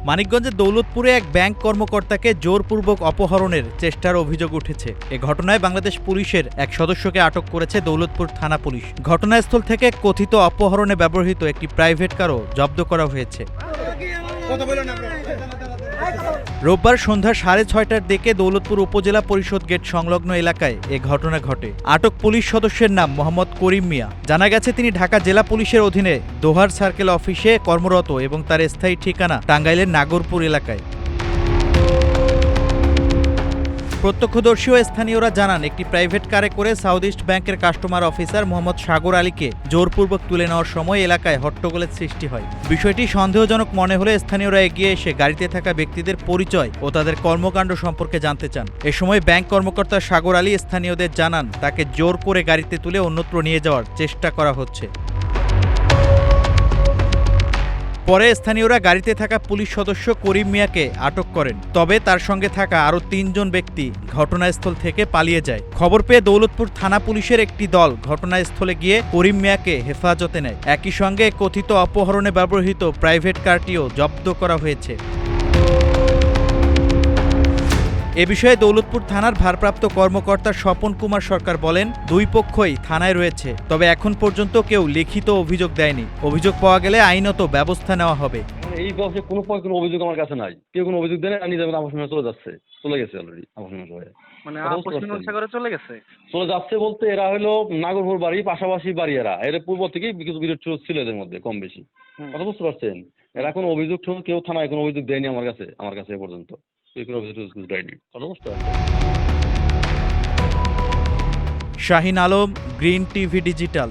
মানিকগঞ্জের দৌলতপুরে এক ব্যাংক কর্মকর্তাকে জোরপূর্বক অপহরণের চেষ্টার অভিযোগ উঠেছে। এ ঘটনায় বাংলাদেশ পুলিশের এক সদস্যকে আটক করেছে দৌলতপুর থানা পুলিশ। ঘটনাস্থল থেকে কথিত অপহরণে ব্যবহৃত একটি প্রাইভেট কারও জব্দ করা হয়েছে। রোববার সন্ধ্যা 6:30টার দিকে দৌলতপুর উপজেলা পরিষদ গেট সংলগ্ন এলাকায় এ ঘটনা ঘটে। আটক পুলিশ সদস্যের নাম মোহাম্মদ করিম মিয়া। জানা গেছে তিনি ঢাকা জেলা পুলিশের অধীনে দোহার সার্কেল অফিসে কর্মরত এবং তার স্থায়ী ঠিকানা টাঙ্গাইলের নাগরপুর এলাকায়। প্রত্যক্ষদর্শী ও স্থানীয়রা জানান, একটি প্রাইভেট কারে করে সাউথ ইস্ট ব্যাংকের কাস্টমার অফিসার মোহাম্মদ সাগর আলীকে জোরপূর্বক তুলে নেওয়ার সময় এলাকায় হট্টগোলের সৃষ্টি হয়। বিষয়টি সন্দেহজনক মনে হলে স্থানীয়রা এগিয়ে এসে গাড়িতে থাকা ব্যক্তিদের পরিচয় ও তাদের কর্মকাণ্ড সম্পর্কে জানতে চান। এ সময় ব্যাংক কর্মকর্তা সাগর আলী স্থানীয়দের জানান, তাকে জোর করে গাড়িতে তুলে অন্যত্র নিয়ে যাওয়ার চেষ্টা করা হচ্ছে। পরে স্থানীয়রা গাড়িতে থাকা পুলিশ সদস্য করিম মিয়াকে আটক করেন। তবে তার সঙ্গে থাকা আরও ৩ জন ব্যক্তি ঘটনাস্থল থেকে পালিয়ে যায়। খবর পেয়ে দৌলতপুর থানা পুলিশের একটি দল ঘটনাস্থলে গিয়ে করিম মিয়াকে হেফাজতে নেয়। একই সঙ্গে কথিত অপহরণে ব্যবহৃত প্রাইভেট কারটিও জব্দ করা হয়েছে। এ বিষয়ে দৌলতপুর থানার ভারপ্রাপ্ত কর্মকর্তা স্বপন কুমার সরকার বলেন, দুই পক্ষই থানায় রয়েছে, তবে এখন পর্যন্ত কেউ লিখিত অভিযোগ দেয়নি। অভিযোগ পাওয়া গেলে আইনত ব্যবস্থা নেওয়া হবে। এই বয়সে কোনো অভিযোগ আমার কাছে নাই, কেউ কোনো অভিযোগ দেয় না। নিজে আমার সঙ্গে চলে গেছে অলরেডি। আমার সঙ্গে মানে আপোষ মীমাংসা করে চলে যাচ্ছে বলতে এরা হলো নাগরপুর বাড়ি, পাশাপাশি বাড়ি। এর পূর্ব থেকেই কিছু বিরোধ ছিল এদের মধ্যে কম বেশি। কথা বুঝতে পারছেন? এরা কোনো অভিযোগ কেউ থানায় কোনো অভিযোগ দেয়নি আমার কাছে এ পর্যন্ত। Shahin Alam, green TV digital.